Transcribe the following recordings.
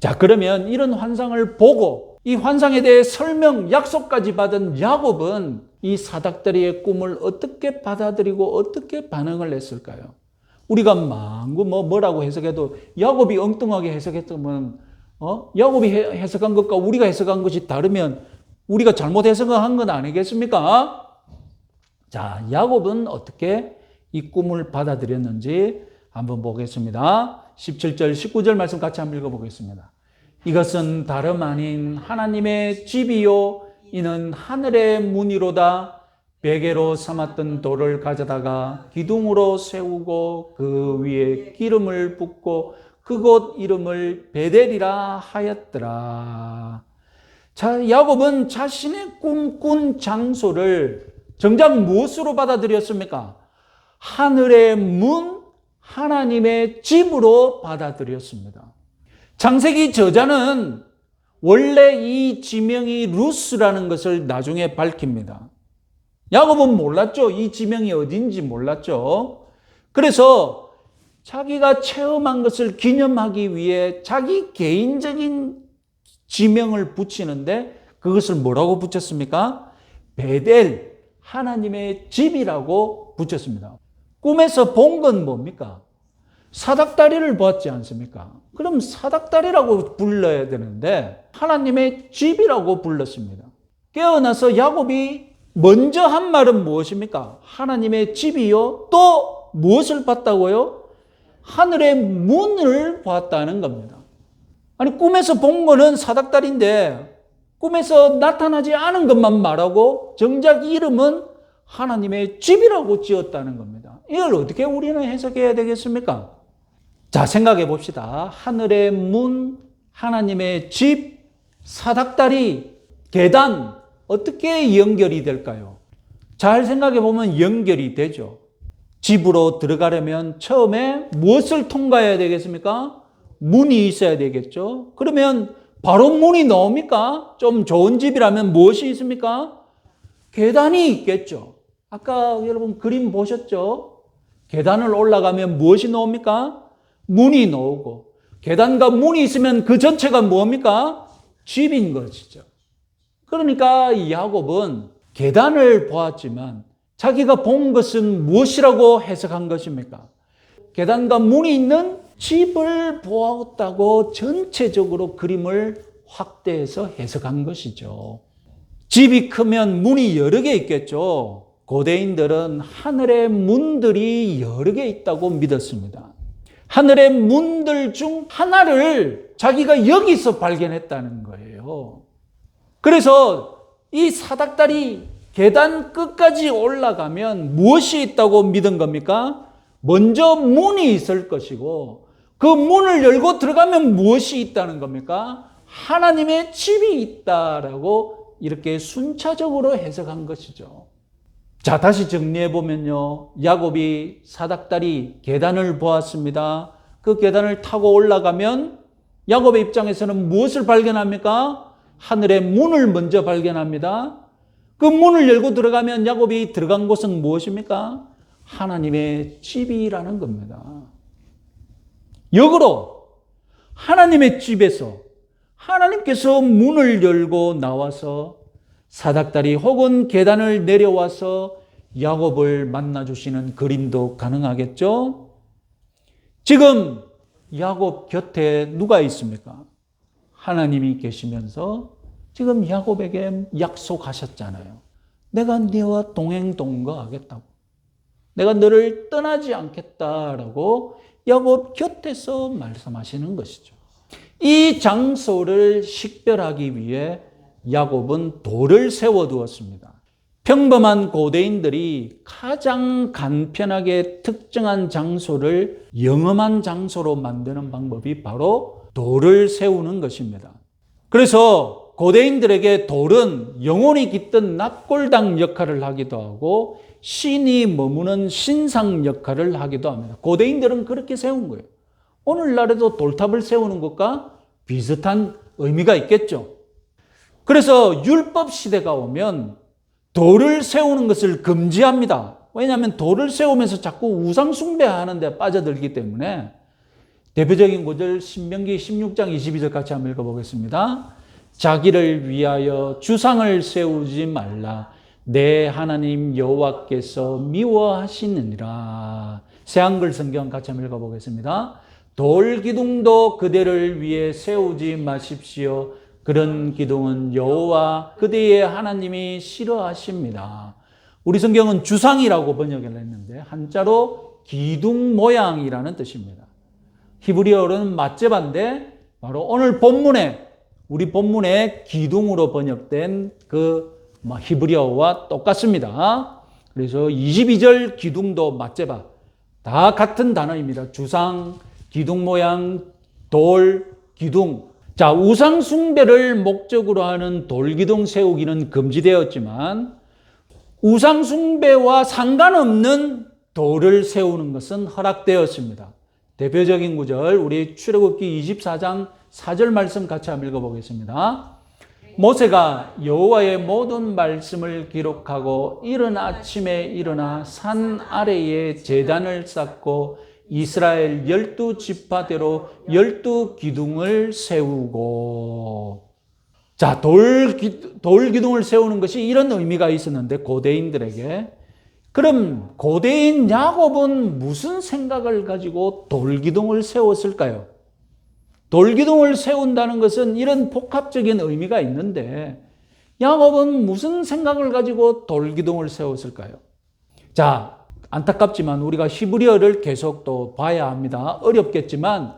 자, 그러면 이런 환상을 보고 이 환상에 대해 설명, 약속까지 받은 야곱은 이 사닥다리의 꿈을 어떻게 받아들이고 어떻게 반응을 했을까요? 우리가 망구 뭐라고 해석해도 야곱이 엉뚱하게 해석했으면 야곱이 해석한 것과 우리가 해석한 것이 다르면 우리가 잘못 해석한 건 아니겠습니까? 자, 야곱은 어떻게 이 꿈을 받아들였는지 한번 보겠습니다. 17절, 19절 말씀 같이 한번 읽어보겠습니다. 이것은 다름 아닌 하나님의 집이요 이는 하늘의 문이로다. 베개로 삼았던 돌을 가져다가 기둥으로 세우고 그 위에 기름을 붓고 그곳 이름을 베델이라 하였더라. 자, 야곱은 자신의 꿈꾼 장소를 정작 무엇으로 받아들였습니까? 하늘의 문, 하나님의 집으로 받아들였습니다. 창세기 저자는 원래 이 지명이 루스라는 것을 나중에 밝힙니다. 야곱은 몰랐죠. 이 지명이 어딘지 몰랐죠. 그래서 자기가 체험한 것을 기념하기 위해 자기 개인적인 지명을 붙이는데 그것을 뭐라고 붙였습니까? 베델, 하나님의 집이라고 붙였습니다. 꿈에서 본 건 뭡니까? 사닥다리를 보았지 않습니까? 그럼 사닥다리라고 불러야 되는데 하나님의 집이라고 불렀습니다. 깨어나서 야곱이 먼저 한 말은 무엇입니까? 하나님의 집이요. 또 무엇을 봤다고요? 하늘의 문을 봤다는 겁니다. 아니, 꿈에서 본 거는 사닥다리인데 꿈에서 나타나지 않은 것만 말하고 정작 이름은 하나님의 집이라고 지었다는 겁니다. 이걸 어떻게 우리는 해석해야 되겠습니까? 자, 생각해 봅시다. 하늘의 문, 하나님의 집, 사닥다리, 계단, 어떻게 연결이 될까요? 잘 생각해 보면 연결이 되죠. 집으로 들어가려면 처음에 무엇을 통과해야 되겠습니까? 문이 있어야 되겠죠. 그러면 바로 문이 나옵니까? 좀 좋은 집이라면 무엇이 있습니까? 계단이 있겠죠. 아까 여러분 그림 보셨죠? 계단을 올라가면 무엇이 나옵니까? 문이 나오고, 계단과 문이 있으면 그 전체가 뭡니까? 집인 것이죠. 그러니까 야곱은 계단을 보았지만 자기가 본 것은 무엇이라고 해석한 것입니까? 계단과 문이 있는 집을 보았다고 전체적으로 그림을 확대해서 해석한 것이죠. 집이 크면 문이 여러 개 있겠죠. 고대인들은 하늘의 문들이 여러 개 있다고 믿었습니다. 하늘의 문들 중 하나를 자기가 여기서 발견했다는 거예요. 그래서 이 사닥다리 계단 끝까지 올라가면 무엇이 있다고 믿은 겁니까? 먼저 문이 있을 것이고 그 문을 열고 들어가면 무엇이 있다는 겁니까? 하나님의 집이 있다라고 이렇게 순차적으로 해석한 것이죠. 자, 다시 정리해 보면요. 야곱이 사닥다리 계단을 보았습니다. 그 계단을 타고 올라가면 야곱의 입장에서는 무엇을 발견합니까? 하늘의 문을 먼저 발견합니다. 그 문을 열고 들어가면 야곱이 들어간 곳은 무엇입니까? 하나님의 집이라는 겁니다. 역으로 하나님의 집에서 하나님께서 문을 열고 나와서 사닥다리 혹은 계단을 내려와서 야곱을 만나주시는 그림도 가능하겠죠? 지금 야곱 곁에 누가 있습니까? 하나님이 계시면서 지금 야곱에게 약속하셨잖아요. 내가 네와 동행동거하겠다고. 내가 너를 떠나지 않겠다라고 야곱 곁에서 말씀하시는 것이죠. 이 장소를 식별하기 위해 야곱은 돌을 세워두었습니다. 평범한 고대인들이 가장 간편하게 특정한 장소를 영험한 장소로 만드는 방법이 바로 돌을 세우는 것입니다. 그래서 고대인들에게 돌은 영혼이 깃든 납골당 역할을 하기도 하고 신이 머무는 신상 역할을 하기도 합니다. 고대인들은 그렇게 세운 거예요. 오늘날에도 돌탑을 세우는 것과 비슷한 의미가 있겠죠. 그래서 율법 시대가 오면 돌을 세우는 것을 금지합니다. 왜냐하면 돌을 세우면서 자꾸 우상 숭배하는 데 빠져들기 때문에 대표적인 구절 신명기 16장 22절 같이 한번 읽어보겠습니다. 자기를 위하여 주상을 세우지 말라. 내 하나님 여호와께서 미워하시느니라. 새한글 성경 같이 한번 읽어보겠습니다. 돌 기둥도 그대를 위해 세우지 마십시오. 그런 기둥은 여호와 그대의 하나님이 싫어하십니다. 우리 성경은 주상이라고 번역을 했는데 한자로 기둥 모양이라는 뜻입니다. 히브리어로는 ματ제바인데 바로 오늘 본문에 우리 본문에 기둥으로 번역된 그 히브리어와 똑같습니다. 그래서 22절 기둥도 맛제바 다 같은 단어입니다. 주상, 기둥 모양, 돌, 기둥. 자, 우상 숭배를 목적으로 하는 돌 기둥 세우기는 금지되었지만 우상 숭배와 상관없는 돌을 세우는 것은 허락되었습니다. 대표적인 구절 우리 출애굽기 24장 4절 말씀 같이 한번 읽어보겠습니다. 모세가 여호와의 모든 말씀을 기록하고 이른 아침에 일어나 산 아래에 제단을 쌓고 이스라엘 12지파대로 12기둥을 세우고. 자, 돌 기둥을 세우는 것이 이런 의미가 있었는데 고대인들에게. 그럼 고대인 야곱은 무슨 생각을 가지고 돌 기둥을 세웠을까요? 돌기둥을 세운다는 것은 이런 복합적인 의미가 있는데 야곱은 무슨 생각을 가지고 돌기둥을 세웠을까요? 자, 안타깝지만 우리가 히브리어를 계속 또 봐야 합니다. 어렵겠지만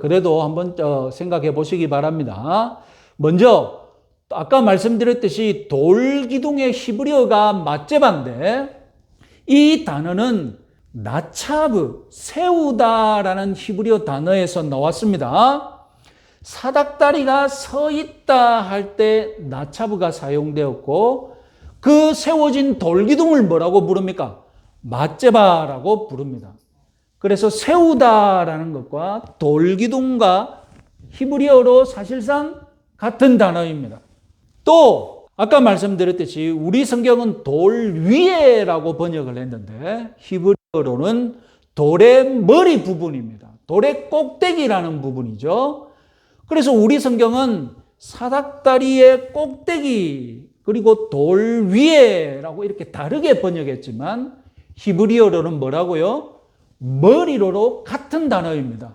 그래도 한번 생각해 보시기 바랍니다. 먼저 아까 말씀드렸듯이 돌기둥의 히브리어가 맛제바인데 이 단어는 나차브, 세우다라는 히브리어 단어에서 나왔습니다. 사닥다리가 서 있다 할 때 나차브가 사용되었고 그 세워진 돌기둥을 뭐라고 부릅니까? 맛제바라고 부릅니다. 그래서 세우다라는 것과 돌기둥과 히브리어로 사실상 같은 단어입니다. 또 아까 말씀드렸듯이 우리 성경은 돌 위에라고 번역을 했는데 히브리어로는 돌의 머리 부분입니다. 돌의 꼭대기라는 부분이죠. 그래서 우리 성경은 사닥다리의 꼭대기 그리고 돌 위에라고 이렇게 다르게 번역했지만 히브리어로는 뭐라고요? 머리로로 같은 단어입니다.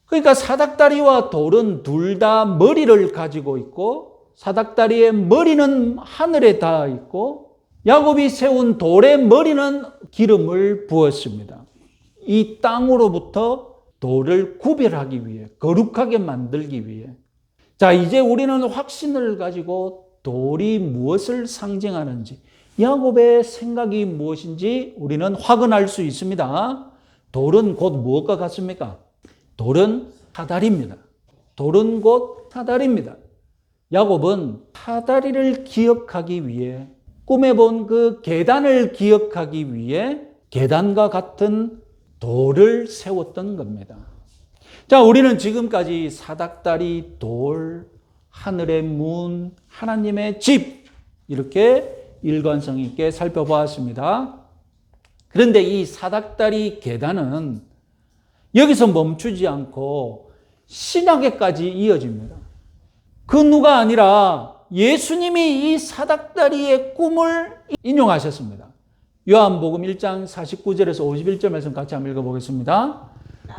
그러니까 사닥다리와 돌은 둘 다 머리를 가지고 있고 사닥다리의 머리는 하늘에 닿아 있고 야곱이 세운 돌의 머리는 기름을 부었습니다. 이 땅으로부터 돌을 구별하기 위해 거룩하게 만들기 위해. 자, 이제 우리는 확신을 가지고 돌이 무엇을 상징하는지 야곱의 생각이 무엇인지 우리는 확인할 수 있습니다. 돌은 곧 무엇과 같습니까? 돌은 사다리입니다. 돌은 곧 사다리입니다. 야곱은 사다리를 기억하기 위해 꿈에본 그 계단을 기억하기 위해 계단과 같은 돌을 세웠던 겁니다. 자, 우리는 지금까지 사닥다리, 돌, 하늘의 문, 하나님의 집 이렇게 일관성 있게 살펴보았습니다. 그런데 이 사닥다리 계단은 여기서 멈추지 않고 신약에까지 이어집니다. 그 누가 아니라 예수님이 이 사닥다리의 꿈을 인용하셨습니다. 요한복음 1장 49절에서 51절 말씀 같이 한번 읽어보겠습니다.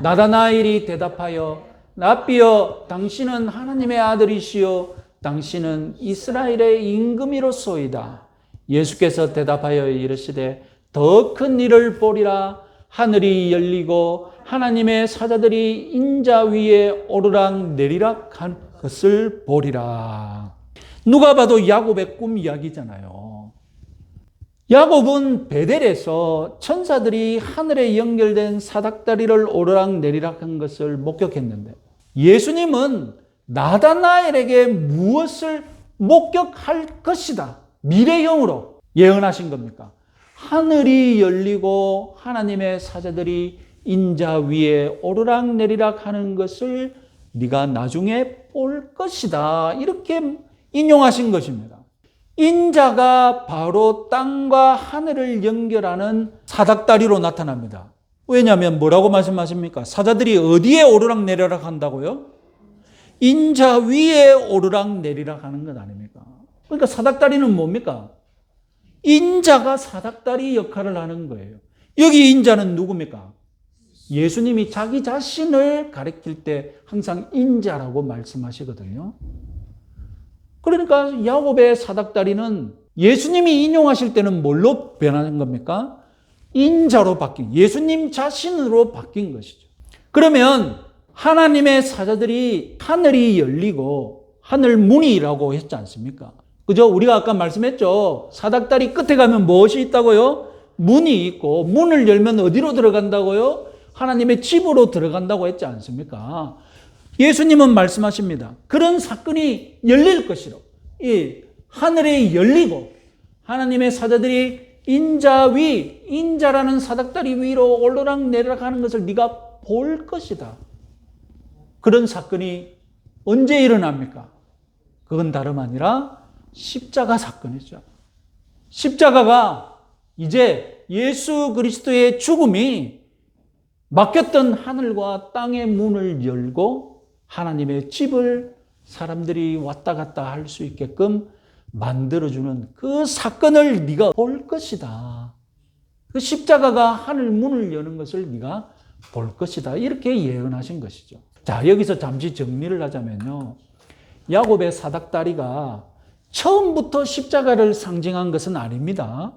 나다나엘이 대답하여 랍비여 당신은 하나님의 아들이시요 당신은 이스라엘의 임금이로소이다. 예수께서 대답하여 이르시되 더 큰 일을 보리라. 하늘이 열리고 하나님의 사자들이 인자 위에 오르락 내리락 한 것을 보리라. 누가 봐도 야곱의 꿈 이야기잖아요. 야곱은 베델에서 천사들이 하늘에 연결된 사닥다리를 오르락 내리락 한 것을 목격했는데 예수님은 나다나엘에게 무엇을 목격할 것이다. 미래형으로 예언하신 겁니까? 하늘이 열리고 하나님의 사자들이 인자 위에 오르락 내리락 하는 것을 네가 나중에 볼 것이다. 이렇게 인용하신 것입니다. 인자가 바로 땅과 하늘을 연결하는 사닥다리로 나타납니다. 왜냐하면 뭐라고 말씀하십니까? 사자들이 어디에 오르락 내리락 한다고요? 인자 위에 오르락 내리락 하는 것 아닙니까? 그러니까 사닥다리는 뭡니까? 인자가 사닥다리 역할을 하는 거예요. 여기 인자는 누굽니까? 예수님이 자기 자신을 가리킬 때 항상 인자라고 말씀하시거든요. 그러니까 야곱의 사닥다리는 예수님이 인용하실 때는 뭘로 변하는 겁니까? 인자로 바뀐, 예수님 자신으로 바뀐 것이죠. 그러면 하나님의 사자들이 하늘이 열리고 하늘 문이라고 했지 않습니까? 그죠? 우리가 아까 말씀했죠. 사닥다리 끝에 가면 무엇이 있다고요? 문이 있고, 문을 열면 어디로 들어간다고요? 하나님의 집으로 들어간다고 했지 않습니까? 예수님은 말씀하십니다. 그런 사건이 열릴 것이라고. 이 하늘이 열리고 하나님의 사자들이 인자라는 사닥다리 위로 오르락 내리락 하는 것을 네가 볼 것이다. 그런 사건이 언제 일어납니까? 그건 다름 아니라 십자가 사건이죠. 십자가가 이제 예수 그리스도의 죽음이 막혔던 하늘과 땅의 문을 열고 하나님의 집을 사람들이 왔다 갔다 할 수 있게끔 만들어주는 그 사건을 네가 볼 것이다. 그 십자가가 하늘 문을 여는 것을 네가 볼 것이다. 이렇게 예언하신 것이죠. 자, 여기서 잠시 정리를 하자면요. 야곱의 사닥다리가 처음부터 십자가를 상징한 것은 아닙니다.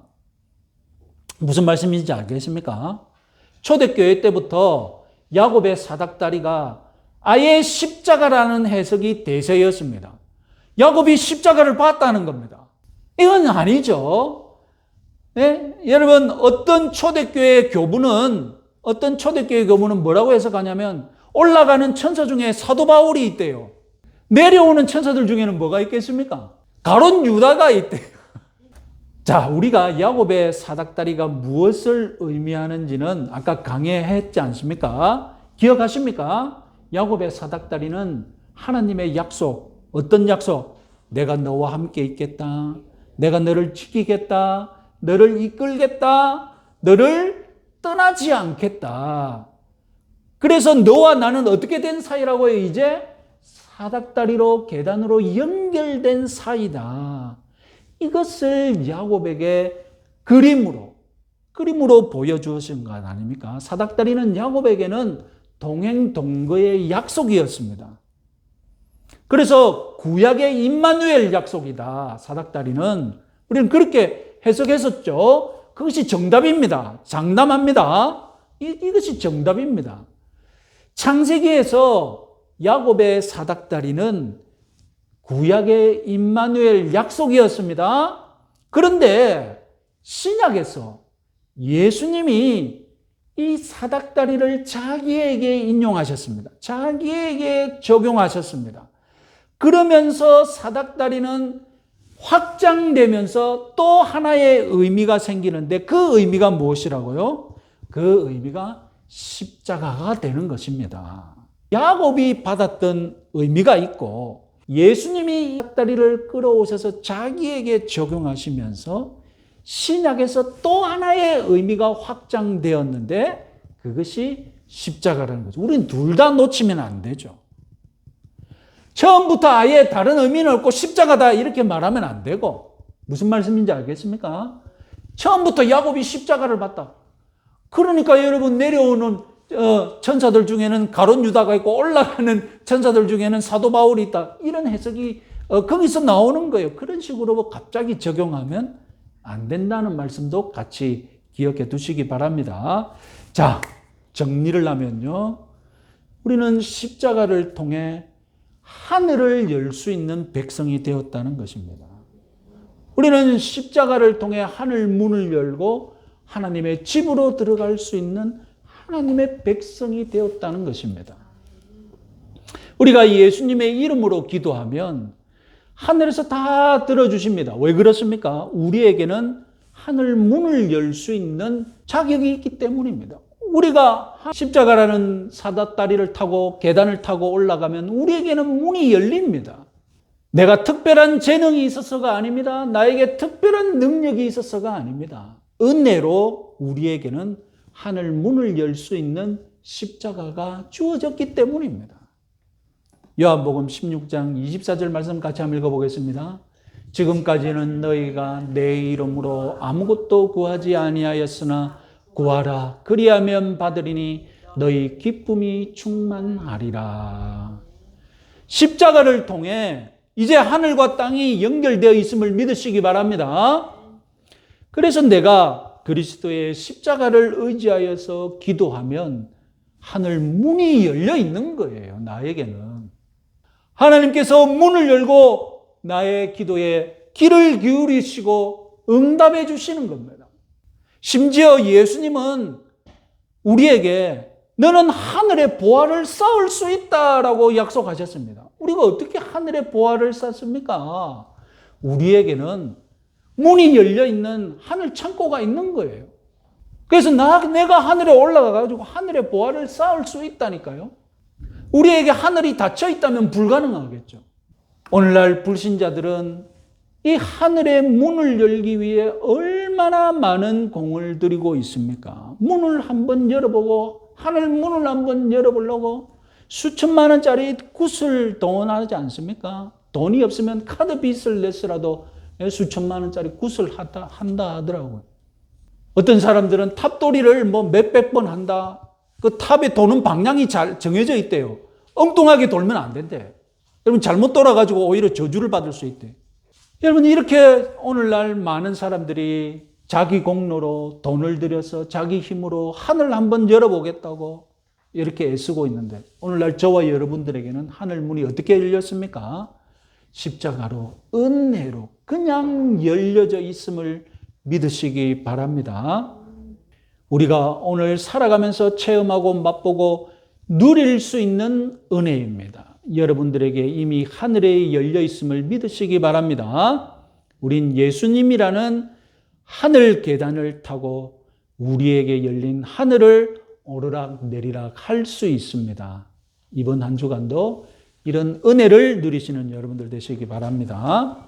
무슨 말씀인지 알겠습니까? 초대교회 때부터 야곱의 사닥다리가 아예 십자가라는 해석이 대세였습니다. 야곱이 십자가를 봤다는 겁니다. 이건 아니죠. 네? 여러분, 어떤 초대교회 교부는 뭐라고 해석하냐면 올라가는 천사 중에 사도 바울이 있대요. 내려오는 천사들 중에는 뭐가 있겠습니까? 가룟 유다가 있대요. 자, 우리가 야곱의 사닥다리가 무엇을 의미하는지는 아까 강의했지 않습니까? 기억하십니까? 야곱의 사닥다리는 하나님의 약속, 어떤 약속? 내가 너와 함께 있겠다. 내가 너를 지키겠다. 너를 이끌겠다. 너를 떠나지 않겠다. 그래서 너와 나는 어떻게 된 사이라고요? 이제 사닥다리로 계단으로 연결된 사이다. 이것을 야곱에게 그림으로 보여주신 것 아닙니까? 사닥다리는 야곱에게는 동행동거의 약속이었습니다. 그래서 구약의 임마누엘 약속이다. 사닥다리는 우리는 그렇게 해석했었죠. 그것이 정답입니다. 장담합니다. 이것이 정답입니다. 창세기에서 야곱의 사닥다리는 구약의 임마누엘 약속이었습니다. 그런데 신약에서 예수님이 이 사닥다리를 자기에게 인용하셨습니다. 자기에게 적용하셨습니다. 그러면서 사닥다리는 확장되면서 또 하나의 의미가 생기는데 그 의미가 무엇이라고요? 그 의미가 십자가가 되는 것입니다. 야곱이 받았던 의미가 있고 예수님이 사닥다리를 끌어오셔서 자기에게 적용하시면서 신약에서 또 하나의 의미가 확장되었는데 그것이 십자가라는 거죠. 우리는 둘 다 놓치면 안 되죠. 처음부터 아예 다른 의미는 없고 십자가다 이렇게 말하면 안 되고 무슨 말씀인지 알겠습니까? 처음부터 야곱이 십자가를 봤다. 그러니까 여러분 내려오는 천사들 중에는 가룟 유다가 있고 올라가는 천사들 중에는 사도 바울이 있다. 이런 해석이 거기서 나오는 거예요. 그런 식으로 갑자기 적용하면 안 된다는 말씀도 같이 기억해 두시기 바랍니다. 자, 정리를 하면요. 우리는 십자가를 통해 하늘을 열 수 있는 백성이 되었다는 것입니다. 우리는 십자가를 통해 하늘 문을 열고 하나님의 집으로 들어갈 수 있는 하나님의 백성이 되었다는 것입니다. 우리가 예수님의 이름으로 기도하면 하늘에서 다 들어주십니다. 왜 그렇습니까? 우리에게는 하늘 문을 열 수 있는 자격이 있기 때문입니다. 우리가 십자가라는 사닥다리를 타고 계단을 타고 올라가면 우리에게는 문이 열립니다. 내가 특별한 재능이 있어서가 아닙니다. 나에게 특별한 능력이 있어서가 아닙니다. 은혜로 우리에게는 하늘 문을 열 수 있는 십자가가 주어졌기 때문입니다. 요한복음 16장 24절 말씀 같이 한번 읽어보겠습니다. 지금까지는 너희가 내 이름으로 아무것도 구하지 아니하였으나 구하라 그리하면 받으리니 너희 기쁨이 충만하리라. 십자가를 통해 이제 하늘과 땅이 연결되어 있음을 믿으시기 바랍니다. 그래서 내가 그리스도의 십자가를 의지하여서 기도하면 하늘 문이 열려 있는 거예요. 나에게는. 하나님께서 문을 열고 나의 기도에 귀를 기울이시고 응답해 주시는 겁니다. 심지어 예수님은 우리에게 너는 하늘의 보화를 쌓을 수 있다라고 약속하셨습니다. 우리가 어떻게 하늘의 보화를 쌓습니까? 우리에게는 문이 열려 있는 하늘 창고가 있는 거예요. 그래서 내가 하늘에 올라가가지고 하늘의 보화를 쌓을 수 있다니까요. 우리에게 하늘이 닫혀 있다면 불가능하겠죠. 오늘날 불신자들은 이 하늘의 문을 열기 위해 얼마나 많은 공을 들이고 있습니까? 문을 한번 열어보고 하늘 문을 한번 열어보려고 수천만 원짜리 굿을 동원하지 않습니까? 돈이 없으면 카드 빚을 내서라도 수천만 원짜리 굿을 한다 하더라고요. 어떤 사람들은 탑돌이를 몇백 번 한다. 그 탑에 도는 방향이 잘 정해져 있대요. 엉뚱하게 돌면 안 된대. 여러분 잘못 돌아가지고 오히려 저주를 받을 수 있대. 여러분 이렇게 오늘날 많은 사람들이 자기 공로로 돈을 들여서 자기 힘으로 하늘 한번 열어보겠다고 이렇게 애쓰고 있는데 오늘날 저와 여러분들에게는 하늘 문이 어떻게 열렸습니까? 십자가로 은혜로 그냥 열려져 있음을 믿으시기 바랍니다. 우리가 오늘 살아가면서 체험하고 맛보고 누릴 수 있는 은혜입니다. 여러분들에게 이미 하늘에 열려 있음을 믿으시기 바랍니다. 우린 예수님이라는 하늘 계단을 타고 우리에게 열린 하늘을 오르락 내리락 할 수 있습니다. 이번 한 주간도 이런 은혜를 누리시는 여러분들 되시기 바랍니다.